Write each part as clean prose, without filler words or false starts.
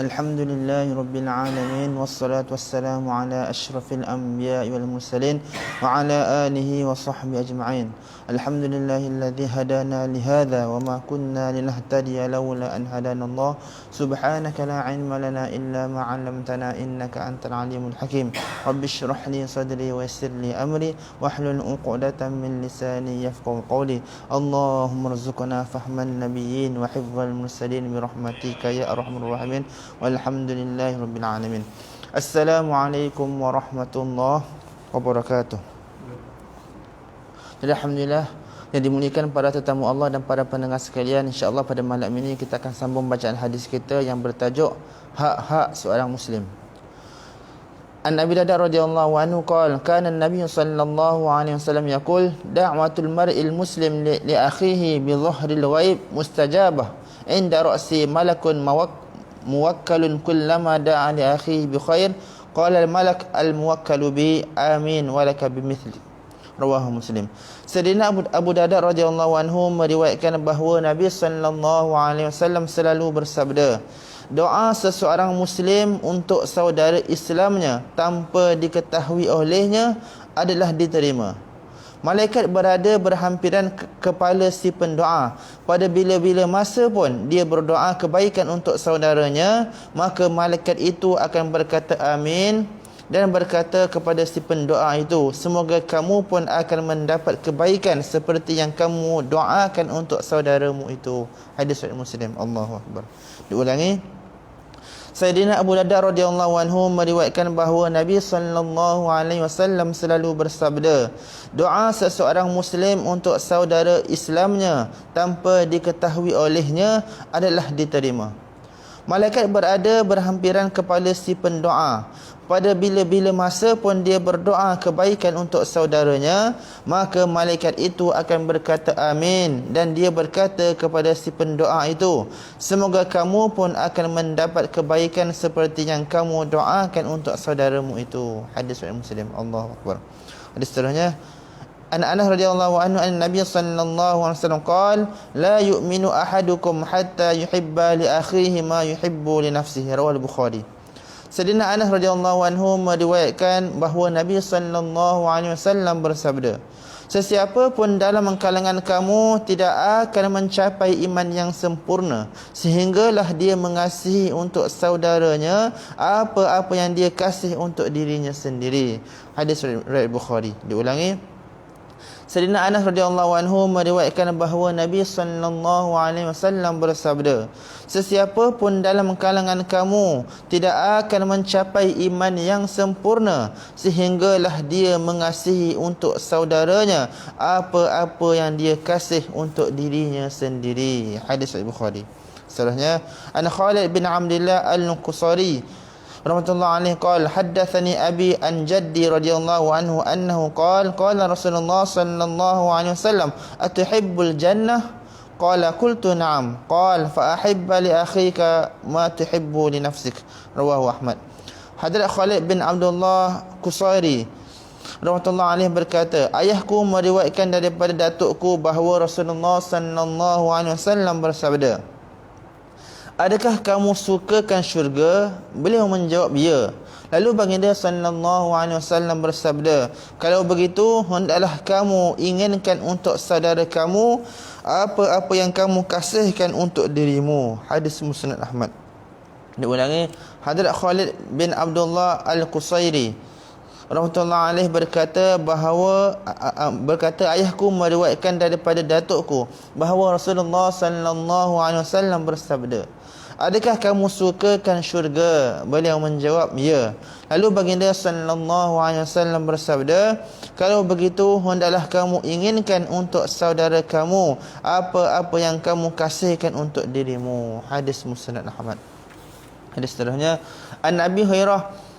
Alhamdulillahi Rabbil Alamin. Wassalatu wassalamu ala ashrafil anbiya'i wal mursalin wa ala alihi wa sahbihi ajma'in. Alhamdulillahilladzi hadana lihadza wa ma kunna linahtadiya laula an hadana Allah. Subhanaka la ilma lana illa ma 'allamtana innaka antal alimul hakim. Rabbi shrah li sadri wa yassir li amri wahlul 'uqdatam min lisani yafqahu qawli. Allahumma rzuqna fahman nabiyyin wa hifdzal mursalin bi rahmatika ya arhamar rahimin. Walhamdulillahi Rabbil Alamin. Assalamualaikum warahmatullahi wabarakatuh. Jadi alhamdulillah yang dimuliakan para tetamu Allah dan para pendengar sekalian, insya-Allah pada malam ini kita akan sambung bacaan hadis kita yang bertajuk hak-hak seorang muslim. An Abi Darda radhiyallahu anhu qala kana an-nabiy sallallahu alaihi wasallam yaqul da'watul mar'il muslim li akhihi bi dhahril ghaib mustajabah inda ra'si malakun muwakkalun kullama da'a li akhihi bi khair qala al-malak al-muwakkalu bi amin wa laka bimithli. Rawahu Muslim. Sayyidina Abu Darda radhiyallahu anhu meriwayatkan bahawa Nabi sallallahu alaihi wasallam selalu bersabda, doa seseorang muslim untuk saudara Islamnya tanpa diketahui olehnya adalah diterima. Malaikat berada berhampiran kepala si pendoa. Pada bila-bila masa pun dia berdoa kebaikan untuk saudaranya, maka malaikat itu akan berkata amin dan berkata kepada si pendoa itu, semoga kamu pun akan mendapat kebaikan seperti yang kamu doakan untuk saudaramu itu. Hadis riwayat Muslim. Allahu akbar. Diulangi. Sayyidina Abu Darda radhiyallahu anhu meriwayatkan bahawa Nabi sallallahu alaihi wasallam selalu bersabda, doa seseorang muslim untuk saudara Islamnya tanpa diketahui olehnya adalah diterima. Malaikat berada berhampiran kepala si pendoa. Pada bila-bila masa pun dia berdoa kebaikan untuk saudaranya, maka malaikat itu akan berkata amin dan dia berkata kepada si pendoa itu, semoga kamu pun akan mendapat kebaikan seperti yang kamu doakan untuk saudaramu itu. Hadis riwayat Muslim. Allahu akbar. Hadis seterusnya, An Anas radhiyallahu anhu an Nabi sallallahu alaihi wasallam qala la yu'minu ahadukum hatta yuhibba li akhihi ma yuhibbu li nafsihi. Rawal Bukhari. Sayyidina Anas radhiyallahu anhu meriwayatkan bahawa Nabi sallallahu alaihi wasallam bersabda, sesiapa pun dalam kalangan kamu tidak akan mencapai iman yang sempurna sehinggalah dia mengasihi untuk saudaranya apa-apa yang dia kasih untuk dirinya sendiri. Hadis riwayat Bukhari. Diulangi. Sayyidina Anas radhiyallahu anhu meriwayatkan bahawa Nabi sallallahu alaihi wasallam bersabda, sesiapa pun dalam kalangan kamu tidak akan mencapai iman yang sempurna sehinggalah dia mengasihi untuk saudaranya apa-apa yang dia kasih untuk dirinya sendiri. Hadis Sahih Bukhari. Seterusnya, An Khalid bin Abdullah Al-Qusari rahmatullahi alaihi qala haddatsani abi an jaddi radhiyallahu anhu annahu qala qala Rasulullah sallallahu alaihi wasallam atuhibbul jannah qala qultu na'am qala fa ahibba li akhika ma tuhibbu li nafsik. Rawahu Ahmad. Hadrat Khalid bin Abdullah Qusari rahmatullahi alaihi berkata, ayahku meriwayatkan daripada datukku bahawa Rasulullah sallallahu alaihi wasallam bersabda, adakah kamu sukakan syurga? Beliau menjawab, ya. Lalu baginda sallallahu alaihi wasallam bersabda, kalau begitu hendaklah kamu inginkan untuk saudara kamu apa-apa yang kamu kasihkan untuk dirimu. Hadis Musnad Ahmad. Diulangi. Hadrat Khalid bin Abdullah Al-Qusairi rahmatullahi alaih berkata ayahku meriwayatkan daripada datukku bahawa Rasulullah sallallahu alaihi wasallam bersabda, adakah kamu sukakan syurga? Beliau menjawab, ya. Lalu baginda sallallahu alaihi wasallam bersabda, kalau begitu hendaklah kamu inginkan untuk saudara kamu apa-apa yang kamu kasihkan untuk dirimu. Hadis Musnad Ahmad. Hadis seterusnya, An Abi Hurairah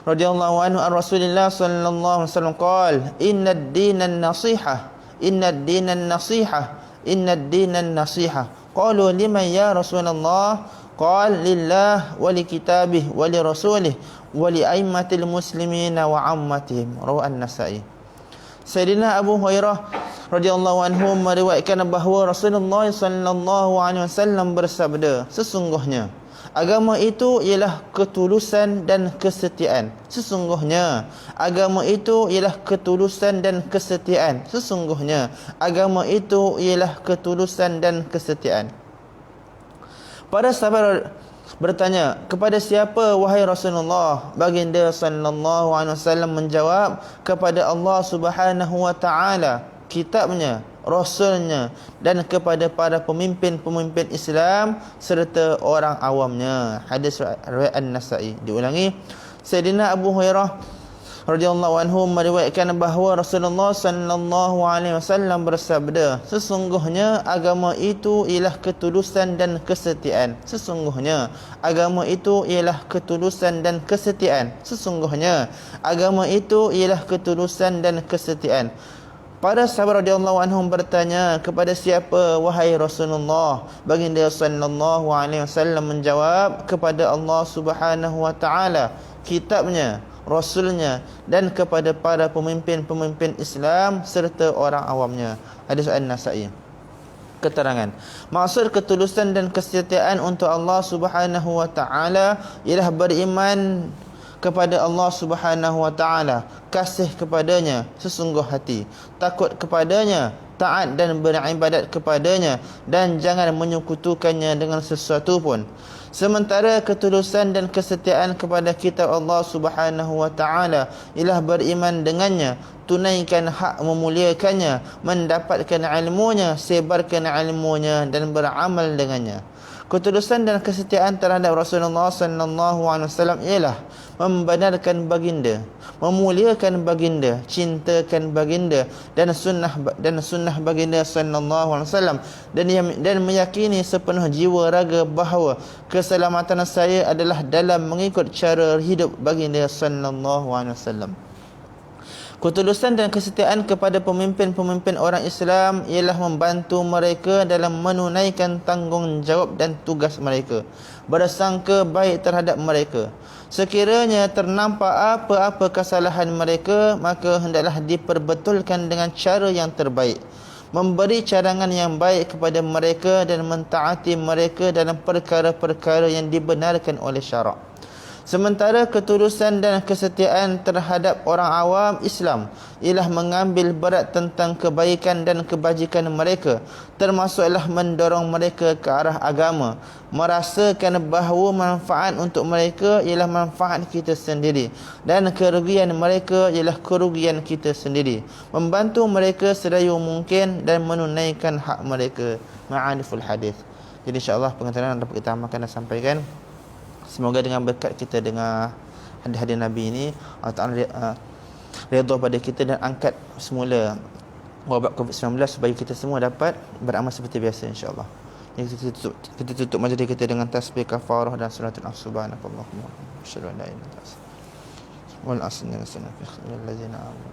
radhiyallahu anhu an Rasulillah sallallahu alaihi wasallam qala innad dinan nasihah innad dinan nasihah innad dinan nasihah. Qalu liman ya Rasulullah? Qala lillah wa li kitabih wa li rasulih wa li aimmatil muslimina wa ammatihim. Rawahu An-Nasa'i. Sayyidina Abu Hurairah radhiyallahu anhu meriwayatkan bahawa Rasulullah sallallahu alaihi wasallam bersabda, sesungguhnya agama itu ialah ketulusan dan kesetiaan. Sesungguhnya agama itu ialah ketulusan dan kesetiaan. Sesungguhnya agama itu ialah ketulusan dan kesetiaan. Para sahabat bertanya, kepada siapa wahai Rasulullah? Baginda sallallahu alaihi wasallam menjawab, kepada Allah Subhanahu wa taala, kitabnya, rasulnya, dan kepada para pemimpin-pemimpin Islam serta orang awamnya. Hadis riwayat An-Nasa'i. Diulangi, Sayyidina Abu Hurairah radhiyallahu anhu meriwayatkan bahawa Rasulullah sallallahu alaihi wasallam bersabda, sesungguhnya agama itu ialah ketulusan dan kesetiaan. Sesungguhnya agama itu ialah ketulusan dan kesetiaan. Sesungguhnya agama itu ialah ketulusan dan kesetiaan. Para sahabat radhiyallahu anhum bertanya, kepada siapa wahai Rasulullah? Baginda sallallahu alaihi wasallam menjawab, kepada Allah Subhanahu wa taala, kitabnya, rasulnya, dan kepada para pemimpin-pemimpin Islam serta orang awamnya. Hadis An-Nasa'i. Keterangan, maksud ketulusan dan kesetiaan untuk Allah Subhanahu wa taala ialah beriman kepada Allah Subhanahu wa taala, kasih kepadanya sesungguh hati, takut kepadanya, taat dan beribadat kepadanya, dan jangan menyekutukannya dengan sesuatu pun. Sementara ketulusan dan kesetiaan kepada kitab Allah Subhanahu wa taala ialah beriman dengannya, tunaikan hak memuliakannya, mendapatkan ilmunya, sebarkan ilmunya, dan beramal dengannya. Ketulusan dan kesetiaan terhadap Rasulullah sallallahu alaihi wasallam ialah membenarkan baginda, memuliakan baginda, cintakan baginda, dan sunnah baginda sallallahu alaihi wasallam, dan meyakini sepenuh jiwa raga bahawa keselamatan saya adalah dalam mengikut cara hidup baginda sallallahu alaihi wasallam. Ketulusan dan kesetiaan kepada pemimpin-pemimpin orang Islam ialah membantu mereka dalam menunaikan tanggungjawab dan tugas mereka, bersangka baik terhadap mereka. Sekiranya ternampak apa-apa kesalahan mereka, maka hendaklah diperbetulkan dengan cara yang terbaik, memberi cadangan yang baik kepada mereka dan mentaati mereka dalam perkara-perkara yang dibenarkan oleh syarak. Sementara ketulusan dan kesetiaan terhadap orang awam Islam ialah mengambil berat tentang kebaikan dan kebajikan mereka, termasuklah mendorong mereka ke arah agama, merasakan bahawa manfaat untuk mereka ialah manfaat kita sendiri dan kerugian mereka ialah kerugian kita sendiri, membantu mereka sedaya mungkin dan menunaikan hak mereka. Ma'ariful hadis. Jadi insya-Allah pengantaran dapat kita amalkan dan sampaikan. Semoga dengan berkat kita dengar hadis-hadis Nabi ini, Allah Ta'ala redha pada kita dan angkat semula wabak COVID-19 supaya kita semua dapat beramal seperti biasa, insya-Allah. Jadi kita tutup majlis kita dengan tasbih kafarah dan suratul subhanakallahumma wa bihamdika asyhadu an la ilaha illa anta astaghfiruka wa atubu ilaik. Wal asri innal ladzina amanu